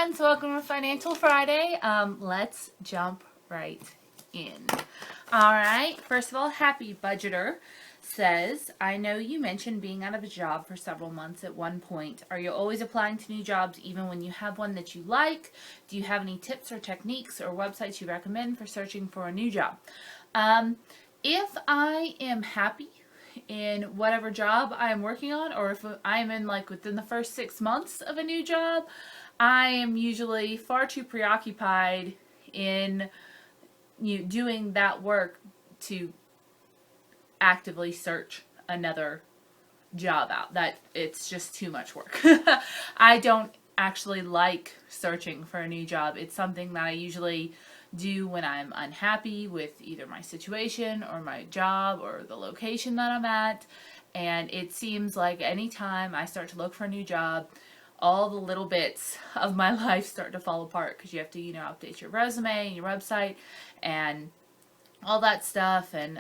friends, welcome to Financial Friday. Let's jump right in. Alright, first of all, Happy Budgeter says, I know you mentioned being out of a job for several months at one point. Are you always applying to new jobs even when you have one that you like? Do you have any tips or techniques or websites you recommend for searching for a new job? If I am happy in whatever job I am working on, or if I'm in like within the first 6 months of a new job, I am usually far too preoccupied in doing that work to actively search another job out. That it's just too much work. I don't actually like searching for a new job. It's something that I usually do when I'm unhappy with either my situation or my job or the location that I'm at. And it seems like anytime I start to look for a new job, all the little bits of my life start to fall apart because you have to, update your resume and your website and all that stuff, and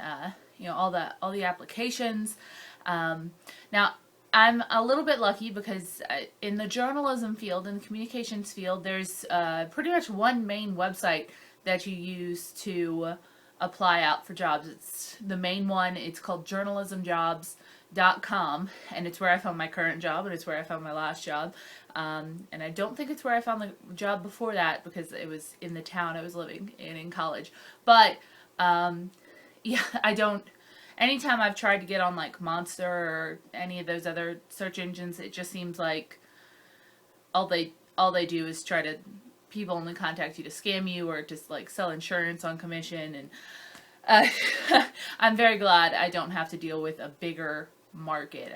all the applications. Now, I'm a little bit lucky because in the journalism field, in the communications field, there's pretty much one main website that you use to apply out for jobs. It's the main one. It's called journalismjobs.com, and it's where I found my current job, and it's where I found my last job. And I don't think it's where I found the job before that because it was in the town I was living in college. But yeah, I don't. Anytime I've tried to get on like Monster or any of those other search engines, it just seems like all they do is try to, people only contact you to scam you or just like sell insurance on commission. And I'm very glad I don't have to deal with a bigger market.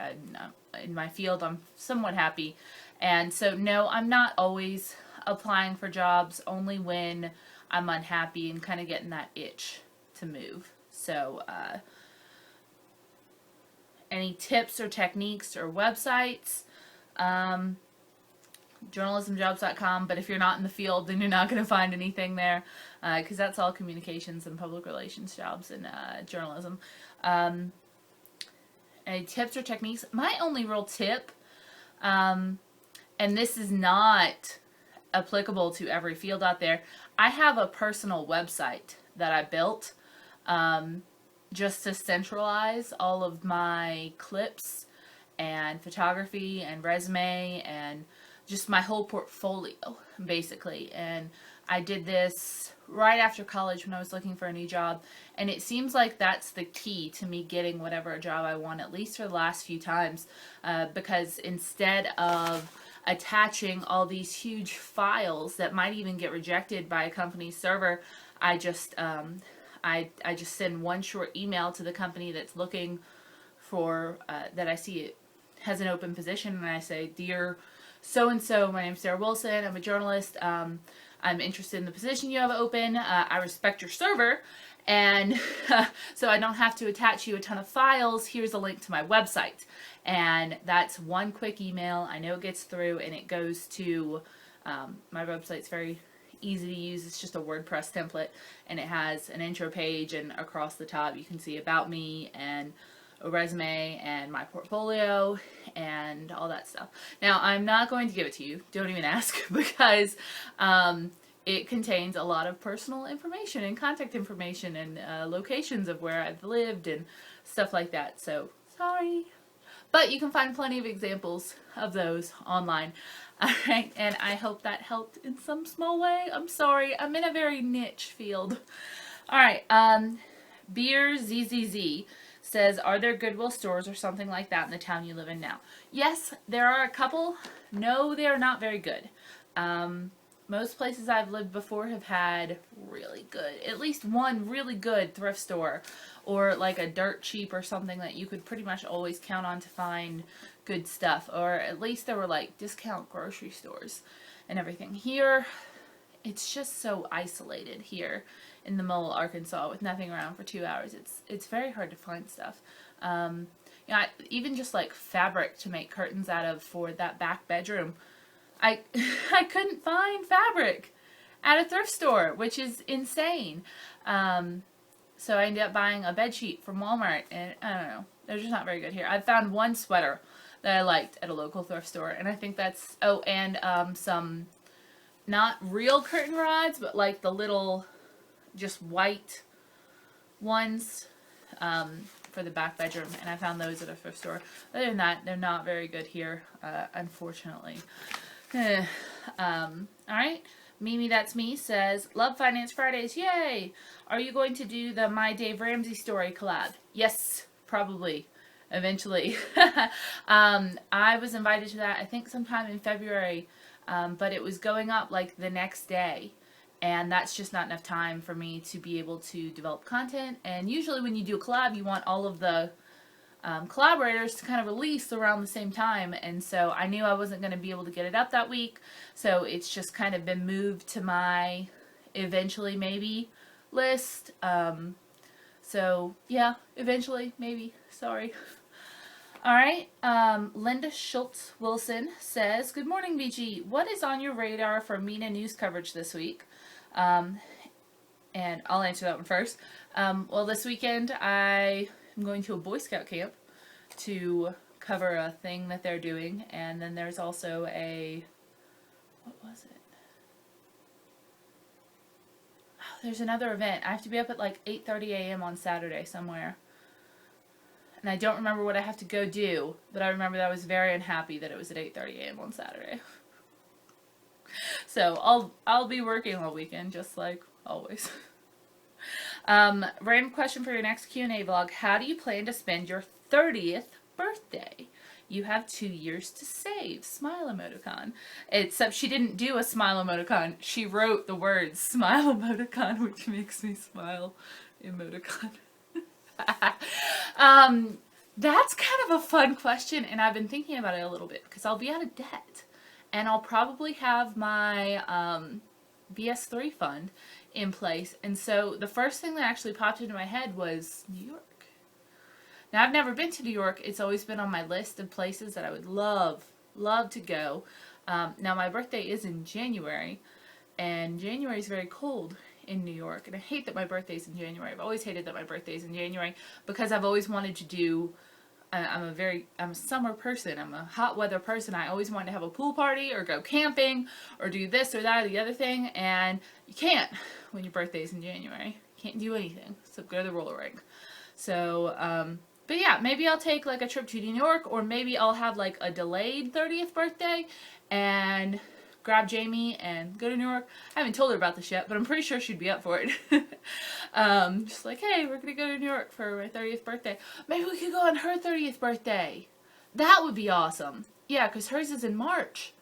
In my field, I'm somewhat happy. And so, no, I'm not always applying for jobs, only when I'm unhappy and kind of getting that itch to move. So, any tips or techniques or websites? Journalismjobs.com, but if you're not in the field, then you're not going to find anything there because that's all communications and public relations jobs in journalism. Any tips or techniques? My only real tip, and this is not applicable to every field out there, I have a personal website that I built just to centralize all of my clips and photography and resume and just my whole portfolio, basically. And I did this right after college when I was looking for a new job, and it seems like that's the key to me getting whatever job I want, at least for the last few times, because instead of attaching all these huge files that might even get rejected by a company's server, I just send one short email to the company that's looking for that I see it has an open position, and I say, "Dear so-and-so, my name's Schulte Wilson, I'm a journalist, I'm interested in the position you have open, I respect your server, and so I don't have to attach you a ton of files, here's a link to my website." And that's one quick email. I know it gets through, and it goes to, my website's very easy to use. It's just a WordPress template, and it has an intro page, and across the top you can see about me and a resume and my portfolio and all that stuff. Now, I'm not going to give it to you, don't even ask, because it contains a lot of personal information and contact information and locations of where I've lived and stuff like that, so sorry. But you can find plenty of examples of those online. Alright, and I hope that helped in some small way. I'm sorry, I'm in a very niche field. Alright, beerzzz says, are there Goodwill stores or something like that in the town you live in now? Yes, there are a couple. No, they are not very good. Most places I've lived before have had really good, at least one really good thrift store, or like a dirt cheap or something that you could pretty much always count on to find good stuff, or at least there were like discount grocery stores and everything. Here, it's just so isolated here in the middle of Arkansas with nothing around for 2 hours. It's very hard to find stuff. Even just like fabric to make curtains out of for that back bedroom, I couldn't find fabric at a thrift store, which is insane. So I ended up buying a bed sheet from Walmart, and I don't know, they're just not very good here. I found one sweater that I liked at a local thrift store, and I think that's, and some not real curtain rods, but like the little just white ones for the back bedroom, and I found those at a thrift store. Other than that, they're not very good here, unfortunately. Alright, Mimi That's Me says, love Finance Fridays, yay! Are you going to do the My Dave Ramsey story collab? Yes, probably, eventually. I was invited to that, I think sometime in February, but it was going up like the next day. And that's just not enough time for me to be able to develop content. And usually when you do a collab, you want all of the collaborators to kind of release around the same time. And so I knew I wasn't going to be able to get it up that week. So it's just kind of been moved to my eventually maybe list. So yeah, eventually maybe. Sorry. Alright, Linda Schulte Wilson says, good morning, BG. What is on your radar for Mena news coverage this week? And I'll answer that one first. Well, this weekend I am going to a Boy Scout camp to cover a thing that they're doing. And then there's also a, what was it? Oh, there's another event. I have to be up at like 8:30 a.m. on Saturday somewhere. And I don't remember what I have to go do, but I remember that I was very unhappy that it was at 8:30 a.m. on Saturday. So I'll be working all weekend, just like always. Random question for your next Q&A vlog. How do you plan to spend your 30th birthday? You have 2 years to save. Smile emoticon. Except she didn't do a smile emoticon. She wrote the words smile emoticon, which makes me smile emoticon. That's kind of a fun question, and I've been thinking about it a little bit because I'll be out of debt. And I'll probably have my BS3 fund in place. And so the first thing that actually popped into my head was New York. Now, I've never been to New York. It's always been on my list of places that I would love to go. Now, my birthday is in January, and January is very cold in New York. And I hate that my birthday's in January. I've always hated that my birthday's in January because I've always wanted to do... I'm a summer person. I'm a hot weather person. I always wanted to have a pool party or go camping or do this or that or the other thing, and you can't when your birthday's in January. You can't do anything except go to the roller rink. So, but yeah, maybe I'll take like a trip to New York, or maybe I'll have like a delayed 30th birthday and grab Jamie and go to New York. I haven't told her about this yet, but I'm pretty sure she'd be up for it. Just like, hey, we're gonna go to New York for my 30th birthday. Maybe we could go on her 30th birthday. That would be awesome. Yeah, because hers is in March.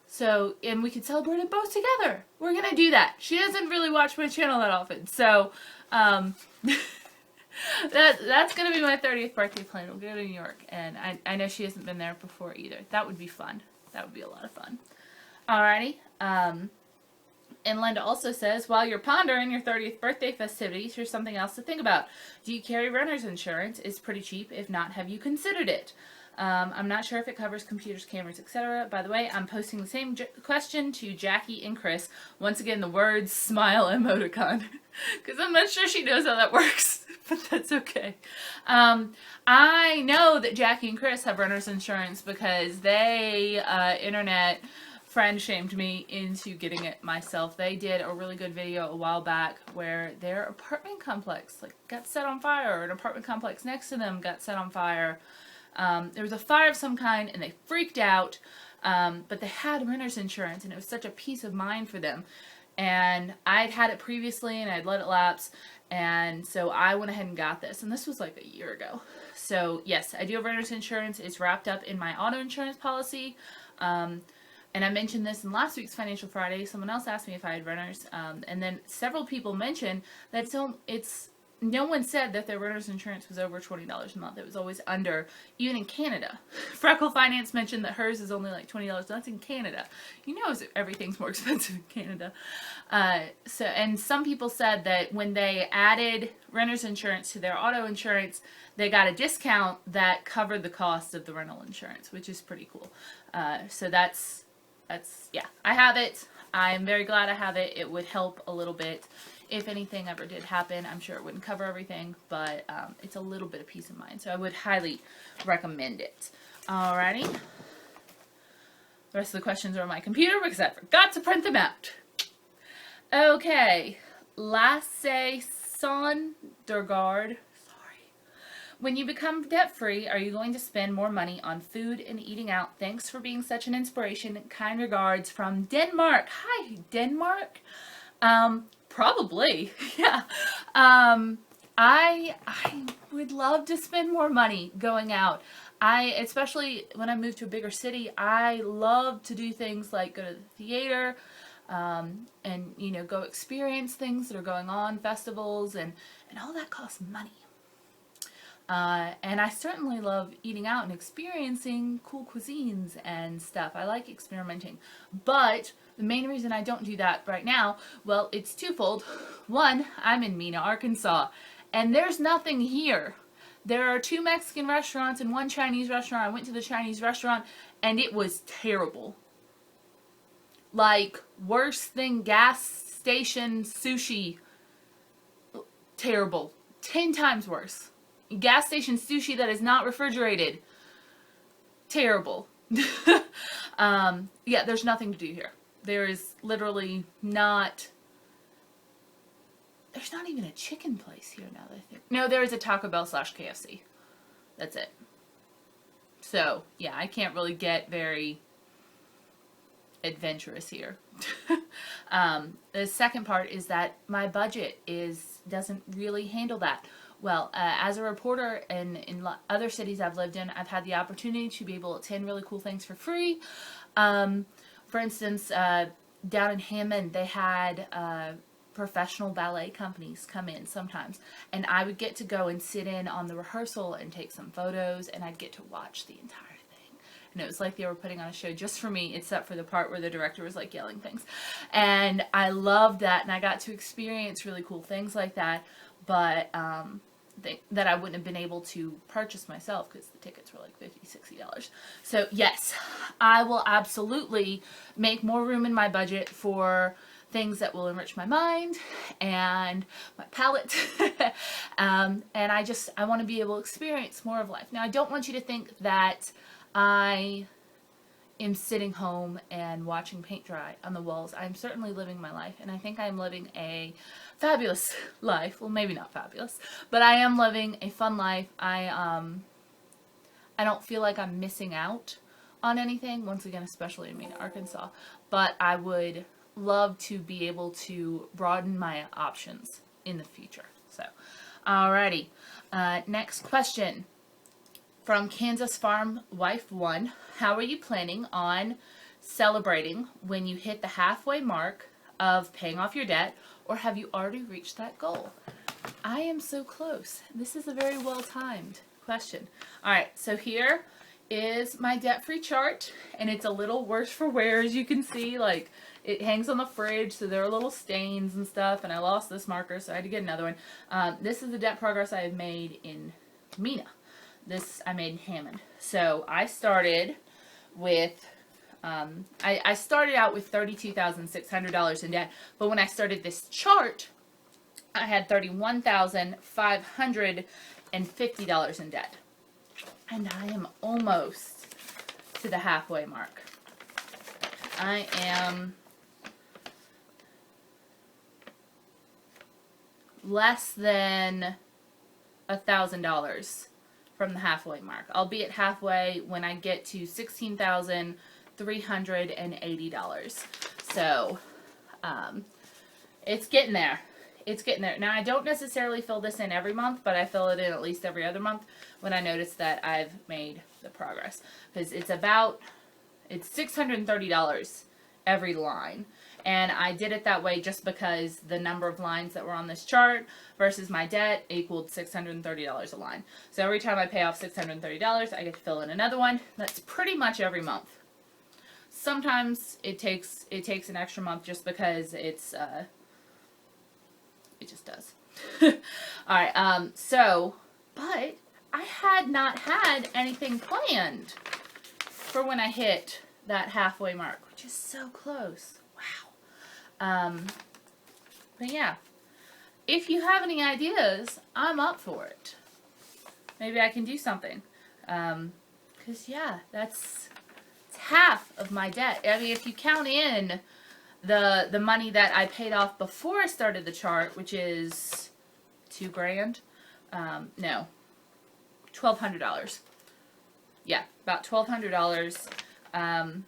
So, and we could celebrate it both together. We're gonna do that. She doesn't really watch my channel that often. So, that's gonna be my 30th birthday plan. We'll go to New York. And I know she hasn't been there before either. That would be fun. That would be a lot of fun. Alrighty, and Linda also says, while you're pondering your 30th birthday festivities, here's something else to think about. Do you carry renter's insurance? It's pretty cheap. If not, have you considered it? I'm not sure if it covers computers, cameras, etc. By the way, I'm posting the same question to Jackie and Chris. Once again, the words smile emoticon. Because I'm not sure she knows how that works, but that's okay. I know that Jackie and Chris have renter's insurance because they, internet... friend shamed me into getting it myself. They did a really good video a while back where their apartment complex got set on fire, or an apartment complex next to them got set on fire. There was a fire of some kind and they freaked out, but they had renter's insurance and it was such a peace of mind for them. And I'd had it previously and I'd let it lapse, and so I went ahead and got this, and this was like a year ago. So yes, I do have renter's insurance. It's wrapped up in my auto insurance policy. And I mentioned this in last week's Financial Friday. Someone else asked me if I had renters. And then several people mentioned that no one said that their renter's insurance was over $20 a month. It was always under, even in Canada. Freckle Finance mentioned that hers is only like $20. That's in Canada. You know everything's more expensive in Canada. And some people said that when they added renter's insurance to their auto insurance, they got a discount that covered the cost of the rental insurance, which is pretty cool. So that's, yeah, I have it. I'm very glad I have it. It would help a little bit if anything ever did happen. I'm sure it wouldn't cover everything, but it's a little bit of peace of mind. So I would highly recommend it. Alrighty. The rest of the questions are on my computer because I forgot to print them out. Okay, Lasse Sondergaard. Sorry. When you become debt-free, are you going to spend more money on food and eating out? Thanks for being such an inspiration. Kind regards from Denmark. Hi, Denmark. Probably. Yeah. I would love to spend more money going out. Especially when I moved to a bigger city, I love to do things like go to the theater, and, you know, go experience things that are going on, festivals, and all that costs money. And I certainly love eating out and experiencing cool cuisines and stuff. I like experimenting. But the main reason I don't do that right now, well, it's twofold. One, I'm in Mena, Arkansas, and there's nothing here. There are 2 Mexican restaurants and 1 Chinese restaurant. I went to the Chinese restaurant, and it was terrible. Like, worse than gas station sushi. Terrible. 10 times worse. Gas station sushi that is not refrigerated. Terrible. Yeah, there's nothing to do here. There is literally not... There's not even a chicken place here now that I think. No, there is a Taco Bell / KFC. That's it. So, yeah, I can't really get very adventurous here. The second part is that my budget doesn't really handle that. Well, as a reporter in other cities I've lived in, I've had the opportunity to be able to attend really cool things for free. For instance, down in Hammond, they had professional ballet companies come in sometimes, and I would get to go and sit in on the rehearsal and take some photos, and I'd get to watch the entire thing. And it was like they were putting on a show just for me, except for the part where the director was like yelling things. And I loved that, and I got to experience really cool things like that, but that I wouldn't have been able to purchase myself because the tickets were like $50, $60. So yes, I will absolutely make more room in my budget for things that will enrich my mind and my palate. And I want to be able to experience more of life. Now, I don't want you to think that I am sitting home and watching paint dry on the walls. I'm certainly living my life, and I think I'm living a fabulous life. Well, maybe not fabulous, but I am living a fun life. I don't feel like I'm missing out on anything, once again, especially in Mena, Arkansas, but I would love to be able to broaden my options in the future. So, alrighty. Next question from Kansas Farm Wife 1. How are you planning on celebrating when you hit the halfway mark of paying off your debt, or have you already reached that goal? I am so close. This is a very well-timed question. Alright, so here is my debt-free chart, and it's a little worse for wear, as you can see. Like, it hangs on the fridge, so there are little stains and stuff, and I lost this marker, so I had to get another one. This is the debt progress I have made in Mena. This I made in Hammond. So I started with, I started out with $32,600 in debt, but when I started this chart, I had $31,550 in debt. And I am almost to the halfway mark. I am less than $1,000 from the halfway mark. I'll be at halfway when I get to $16,380. So, it's getting there. It's getting there. Now, I don't necessarily fill this in every month, but I fill it in at least every other month when I notice that I've made the progress. Because it's $630 every line. And I did it that way just because the number of lines that were on this chart versus my debt equaled $630 a line. So every time I pay off $630, I get to fill in another one. That's pretty much every month. Sometimes it takes an extra month just because it just does. Alright, but I had not had anything planned for when I hit that halfway mark, which is so close. Wow. But yeah, if you have any ideas, I'm up for it. Maybe I can do something. 'Cause yeah, it's half of my debt. I mean, if you count in the money that I paid off before I started the chart, which is $2,000. No, $1,200. Yeah, about $1,200. I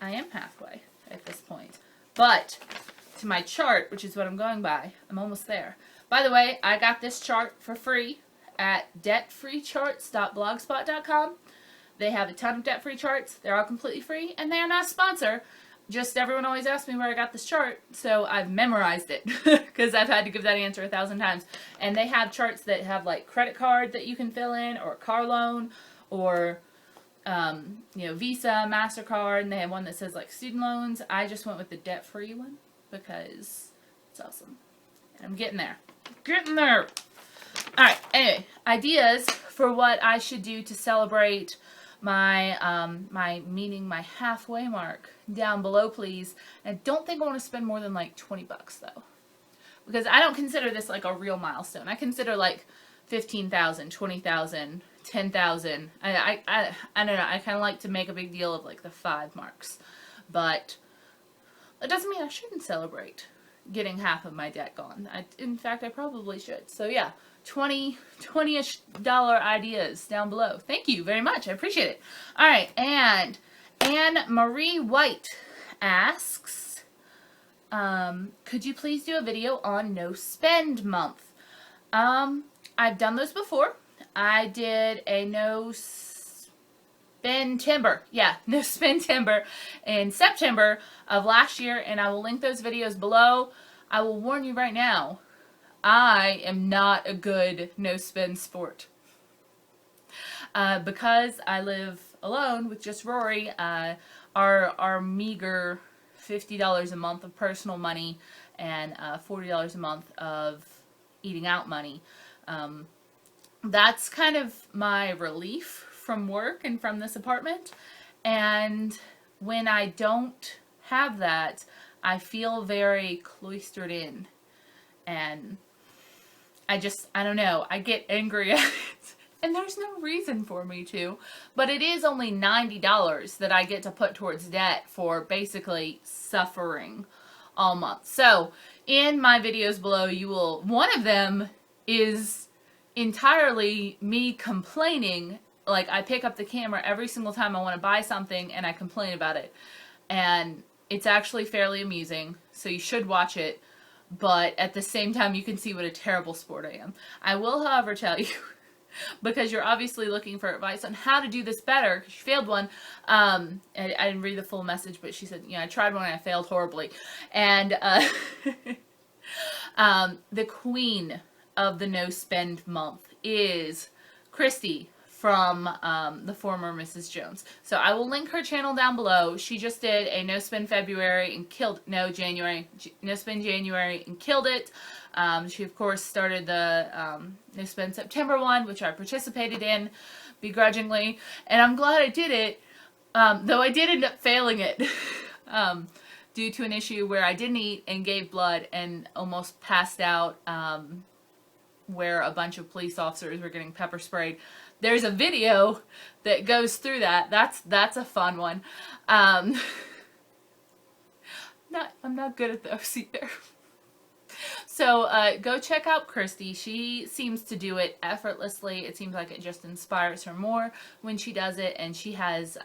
am halfway at this point. But to my chart, which is what I'm going by, I'm almost there. By the way, I got this chart for free at debtfreecharts.blogspot.com. They have a ton of debt-free charts. They're all completely free, and they are not a sponsor. Just everyone always asks me where I got this chart, so I've memorized it because I've had to give that answer 1,000 times. And they have charts that have like credit card that you can fill in, or car loan, or you know, Visa, MasterCard, and they have one that says like student loans. I just went with the debt-free one because it's awesome. And I'm getting there. Getting there! Alright, anyway, ideas for what I should do to celebrate my my halfway mark down below, please. And I don't think I want to spend more than like 20 bucks though, because I don't consider this like a real milestone. I consider like 15,000, 20,000, 10,000. I don't know. I kind of like to make a big deal of like the 5 marks, but that doesn't mean I shouldn't celebrate getting half of my debt gone. In fact, I probably should. So yeah, 20-ish dollar ideas down below. Thank you very much. I appreciate it. All right, and Anne Marie White asks, could you please do a video on no spend month? I've done those before. I did a no spend timber. Yeah, no spend timber in September of last year, and I will link those videos below. I will warn you right now, I am not a good no-spend sport. Because I live alone with just Rory, our meager $50 a month of personal money and $40 a month of eating out money, that's kind of my relief from work and from this apartment. And when I don't have that, I feel very cloistered in, and I don't know, I get angry at it, and there's no reason for me to, but it is only $90 that I get to put towards debt for basically suffering all month. So, in my videos below, one of them is entirely me complaining. Like, I pick up the camera every single time I want to buy something, and I complain about it, and it's actually fairly amusing, so you should watch it. But at the same time, you can see what a terrible sport I am. I will, however, tell you, because you're obviously looking for advice on how to do this better, because you failed one. I didn't read the full message, but she said, you know, I tried one and I failed horribly. And the queen of the no-spend month is Christy from the former Mrs. Jones. So I will link her channel down below. She just did a no spend February and killed, no spend January and killed it. She of course started the no spend September one, which I participated in begrudgingly, and I'm glad I did it, though I did end up failing it due to an issue where I didn't eat and gave blood and almost passed out, where a bunch of police officers were getting pepper sprayed. There's a video that goes through that. That's a fun one. I'm not good at those either. So go check out Christy. She seems to do it effortlessly. It seems like it just inspires her more when she does it, and she has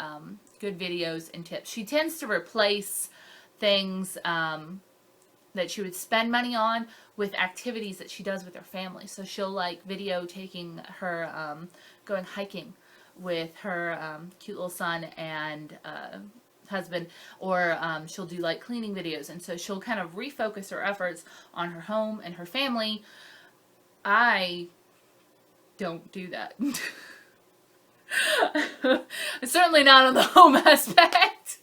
good videos and tips. She tends to replace things that she would spend money on with activities that she does with her family. So she'll like video taking her going hiking with her cute little son and husband, or she'll do like cleaning videos, and so she'll kind of refocus her efforts on her home and her family. I don't do that. Certainly not on the home aspect.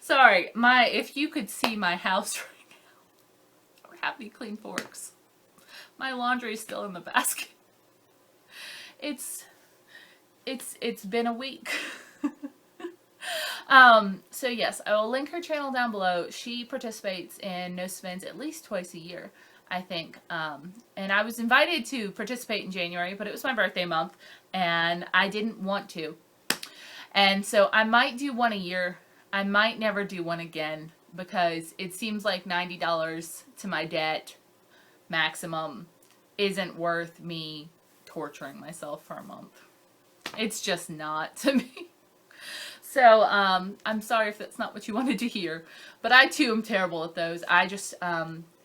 Sorry, if you could see my house right now, I would have me clean forks. My laundry is still in the basket. It's been a week. So yes, I will link her channel down below. She participates in no spends at least twice a year, I think. And I was invited to participate in January, but it was my birthday month, and I didn't want to. And so I might do one a year. I might never do one again because it seems like $90 to my debt maximum isn't worth me torturing myself for a month. It's just not to me. So, I'm sorry if that's not what you wanted to hear, but I too am terrible at those. I just,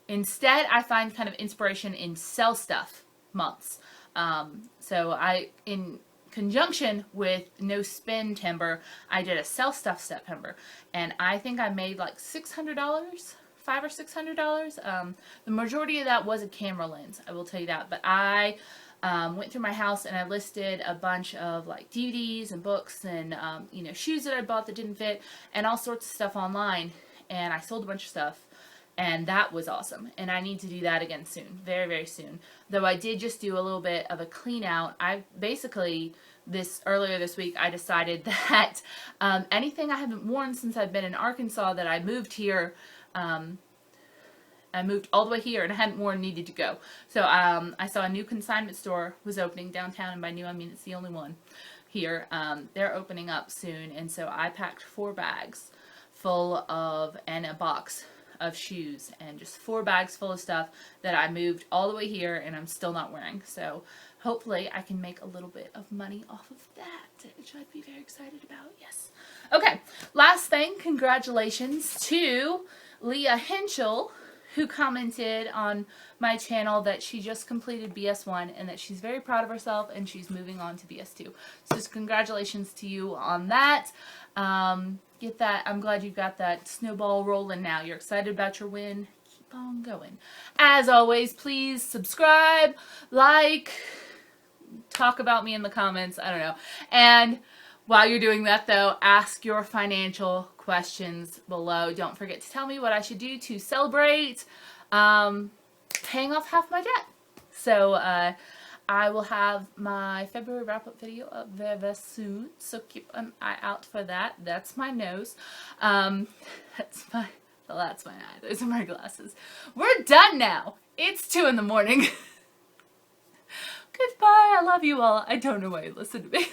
instead I find kind of inspiration in sell stuff months. So in conjunction with no spend timber, I did a sell stuff September, and I think I made like $600, $500 or $600. The majority of that was a camera lens, I will tell you that, but I went through my house and I listed a bunch of like DVDs and books and you know, shoes that I bought that didn't fit and all sorts of stuff online, and I sold a bunch of stuff, and that was awesome. And I need to do that again soon, very, very soon. Though I did just do a little bit of a clean out. I basically earlier this week I decided that anything I haven't worn since I've been in Arkansas that I moved here. I moved all the way here and I hadn't worn needed to go. So I saw a new consignment store was opening downtown, and by new I mean it's the only one here. They're opening up soon, and so I packed 4 bags full of, and a box of shoes, and just 4 bags full of stuff that I moved all the way here and I'm still not wearing. So hopefully I can make a little bit of money off of that, which I'd be very excited about. Yes. Okay, last thing, congratulations to Leah Henschel, who commented on my channel that she just completed BS1 and that she's very proud of herself and she's moving on to BS2. So just congratulations to you on that. Get that. I'm glad you got that snowball rolling now. You're excited about your win. Keep on going. As always, please subscribe, like, talk about me in the comments. I don't know. And while you're doing that, though, ask your financial questions below. Don't forget to tell me what I should do to celebrate paying off half my debt. So I will have my February wrap-up video up very, very soon. So keep an eye out for that. That's my nose. That's my eye. Those are my glasses. We're done now. It's 2 in the morning. Goodbye. I love you all. I don't know why you listen to me.